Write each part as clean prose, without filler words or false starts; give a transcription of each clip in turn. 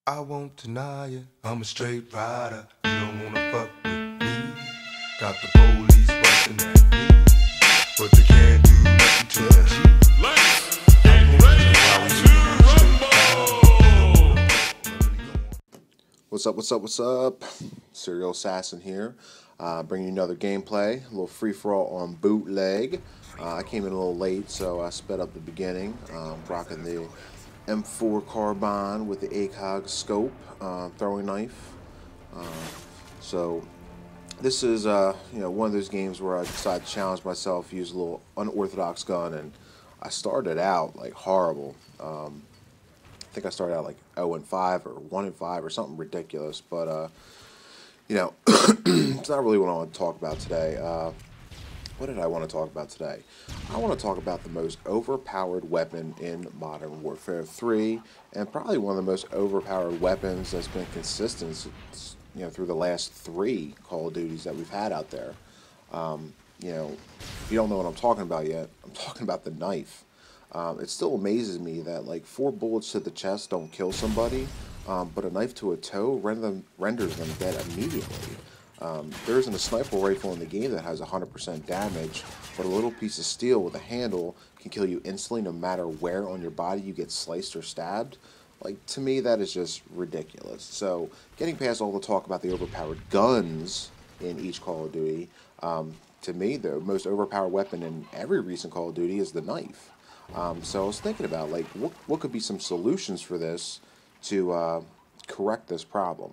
I won't deny it, I'm a straight rider. You don't wanna fuck with me. Got the police busting at me, but they can't do nothing to me. Let's get ready to rumble! What's up, what's up, what's up? Serial Assassin here, bringing you another gameplay, a little free-for-all on Bootleg. I came in a little late, so I sped up the beginning, rocking the M4 carbine with the ACOG scope, throwing knife. So this is one of those games where I decided to challenge myself, use a little unorthodox gun, and I started out like horrible. I think I started out like 0-5 or 1-5 or something ridiculous, but it's not really what I want to talk about today. What did I want to talk about today? I want to talk about the most overpowered weapon in Modern Warfare 3, and probably one of the most overpowered weapons that's been consistent, through the last 3 Call of Duties that we've had out there. If you don't know what I'm talking about yet, I'm talking about the knife. It still amazes me that like 4 bullets to the chest don't kill somebody, but a knife to a toe renders them dead immediately. There isn't a sniper rifle in the game that has 100% damage, but a little piece of steel with a handle can kill you instantly no matter where on your body you get sliced or stabbed. Like, to me, that is just ridiculous. So, getting past all the talk about the overpowered guns in each Call of Duty, to me, the most overpowered weapon in every recent Call of Duty is the knife. So I was thinking about, like, what could be some solutions for this to correct this problem.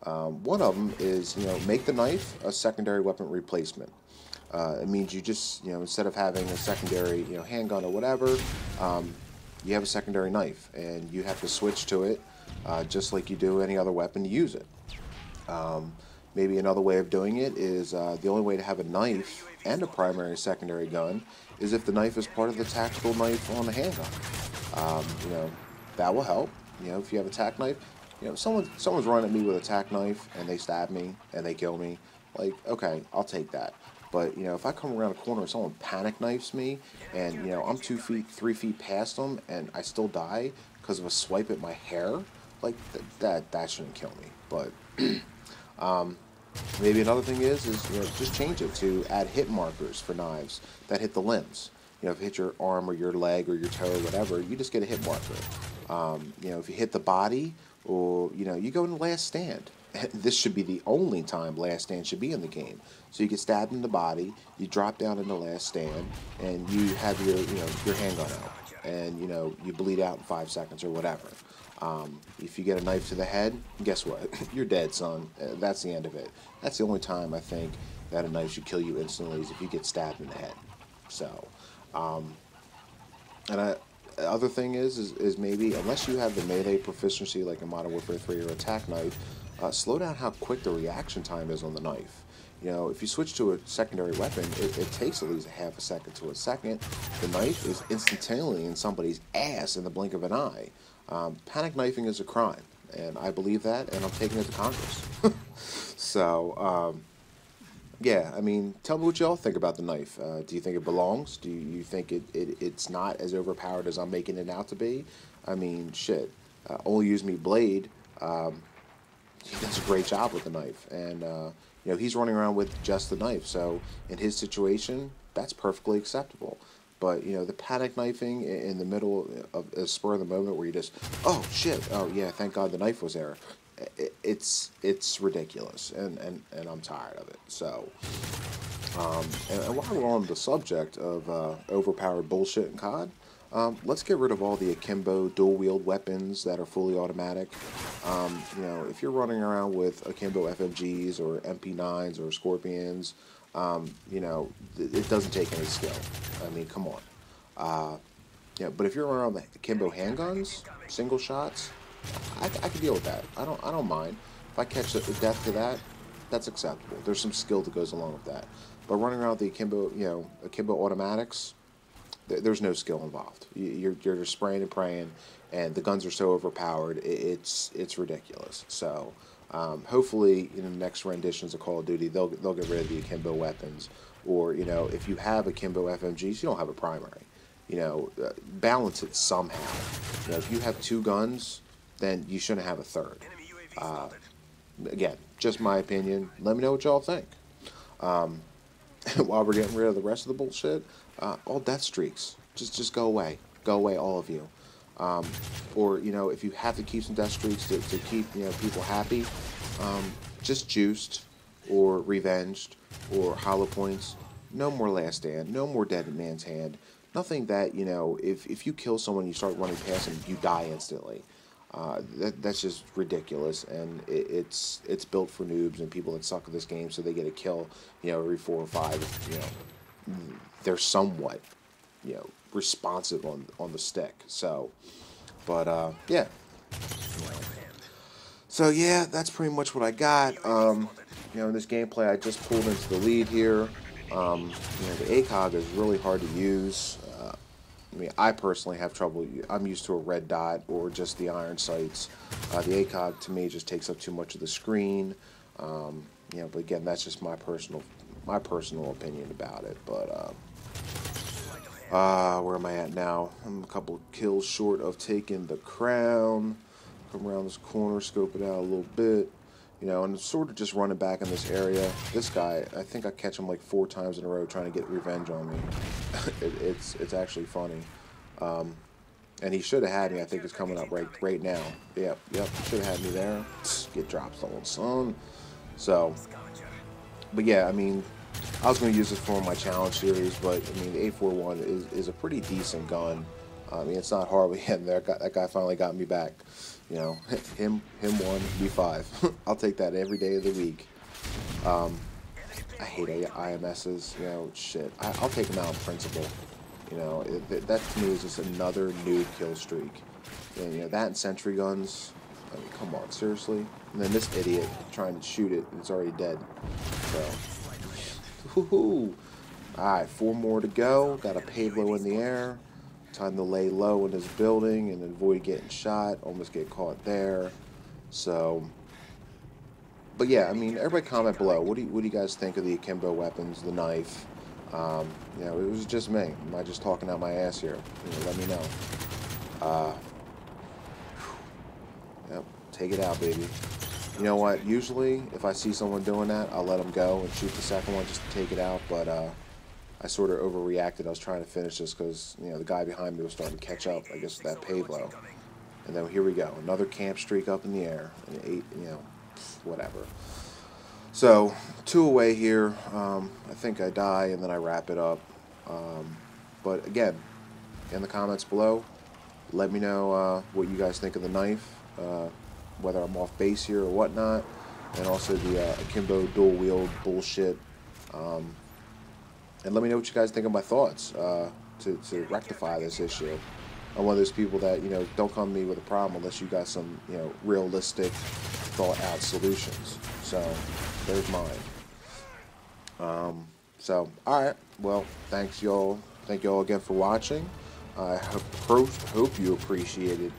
One of them is, make the knife a secondary weapon replacement. It means you just, instead of having a secondary, handgun or whatever, you have a secondary knife, and you have to switch to it just like you do any other weapon to use it. Maybe another way of doing it is the only way to have a knife and a primary secondary gun is if the knife is part of the tactical knife on the handgun. That will help. If you have a tack knife, someone's running at me with a tack knife and they stab me and they kill me, like, okay, I'll take that. But, if I come around a corner and someone panic knifes me and, I'm 2 feet, 3 feet past them and I still die because of a swipe at my hair, like, that shouldn't kill me. But, maybe another thing is just change it to add hit markers for knives that hit the limbs. If you hit your arm or your leg or your toe or whatever, you just get a hit marker. If you hit the body, or you go in the last stand. This should be the only time last stand should be in the game. So you get stabbed in the body, you drop down in the last stand, and you have your handgun out, and you bleed out in 5 seconds or whatever. If you get a knife to the head, guess what? You're dead, son. That's the end of it. That's the only time I think that a knife should kill you instantly is if you get stabbed in the head. So, the other thing is maybe, unless you have the melee proficiency like in Modern Warfare 3 or attack knife, slow down how quick the reaction time is on the knife. If you switch to a secondary weapon, it takes at least a half a second to a second. The knife is instantaneously in somebody's ass in the blink of an eye. Panic knifing is a crime, and I believe that, and I'm taking it to Congress. So, yeah, I mean, tell me what y'all think about the knife. Do you think it belongs? Do you think it's not as overpowered as I'm making it out to be? I mean, shit. Only Use Me Blade, he does a great job with the knife. And, he's running around with just the knife. So, in his situation, that's perfectly acceptable. But, the panic knifing in the middle of a spur of the moment where you just, oh, shit, oh, yeah, thank God the knife was there. It's ridiculous, and I'm tired of it. So, and while we're on the subject of overpowered bullshit in COD, let's get rid of all the akimbo dual-wield weapons that are fully automatic. If you're running around with akimbo FMGs or MP9s or Scorpions, it doesn't take any skill. I mean, come on. But if you're running around with akimbo handguns, single shots, I can deal with that. I don't mind. If I catch the death to that, that's acceptable. There's some skill that goes along with that. But running around with the akimbo automatics, there's no skill involved. You're just spraying and praying, and the guns are so overpowered, it's ridiculous. So, hopefully, in the next renditions of Call of Duty, they'll get rid of the akimbo weapons, or if you have akimbo FMGs, you don't have a primary. Balance it somehow. If you have 2 guns then you shouldn't have a third. Again, just my opinion. Let me know what y'all think. While we're getting rid of the rest of the bullshit, all death streaks, just go away. Go away, all of you. Or, you know, if you have to keep some death streaks to keep, you know, people happy, just juiced or revenged or hollow points. No more last stand. No more dead man's hand. Nothing that, you know, if you kill someone, you start running past them, you die instantly. That's just ridiculous, and it's built for noobs and people that suck at this game, so they get a kill, you know, every 4 or 5. You know, they're somewhat, you know, responsive on the stick. So, but yeah. So yeah, that's pretty much what I got. You know, in this gameplay, I just pulled into the lead here. You know, the ACOG is really hard to use. I mean, I personally have trouble. I'm used to a red dot or just the iron sights. The ACOG to me just takes up too much of the screen. You know, but again, that's just my personal opinion about it. But where am I at now? I'm a couple kills short of taking the crown. Come around this corner, scope it out a little bit. You know, and sort of just running back in this area. This guy, I think I catch him like 4 times in a row trying to get revenge on me. It's actually funny. And he should have had me. I think it's coming up right now. Yep, should have had me there. Get dropped stolen, son. So, but yeah, I mean, I was going to use this for my challenge series, but I mean, the 841 is a pretty decent gun. I mean, it's not horribly hidden there. That guy finally got me back. You know, him 1, me 5. I'll take that every day of the week. I hate IMSs. You know, shit. I'll take them out in principle. You know, that to me is just another noob kill streak. And, you know, that and sentry guns. I mean, come on, seriously. And then this idiot trying to shoot it, and it's already dead. So, woohoo! All right, 4 more to go. Got a payload in the air. Time to lay low in this building and avoid getting shot. Almost get caught there. So, but yeah, I mean, everybody comment below. What do you guys think of the akimbo weapons, the knife? You know, it was just me. Am I just talking out my ass here? You know, let me know. Yep, take it out, baby. You know what? Usually, if I see someone doing that, I'll let them go and shoot the second one just to take it out. But I sort of overreacted. I was trying to finish this because, you know, the guy behind me was starting to catch up, I guess, with that payload. And then here we go. Another camp streak up in the air. And 8, you know, whatever. So, 2 away here. I think I die and then I wrap it up. But again, in the comments below, let me know what you guys think of the knife, whether I'm off base here or whatnot. And also the akimbo dual wield bullshit. And let me know what you guys think of my thoughts to rectify this issue. I'm one of those people that, you know, don't come to me with a problem unless you got some, you know, realistic, thought-out solutions. So, there's mine. So, alright. Well, thanks, y'all. Thank y'all again for watching. I hope you appreciated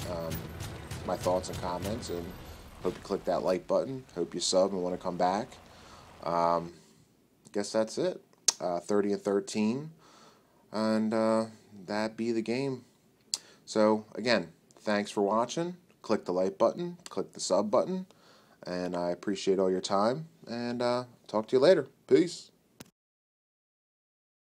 my thoughts and comments, and hope you click that like button. Hope you sub and want to come back. Guess that's it. 30 and 13, and that be the game. So again, thanks for watching. Click the like button, click the sub button, and I appreciate all your time, and talk to you later. Peace.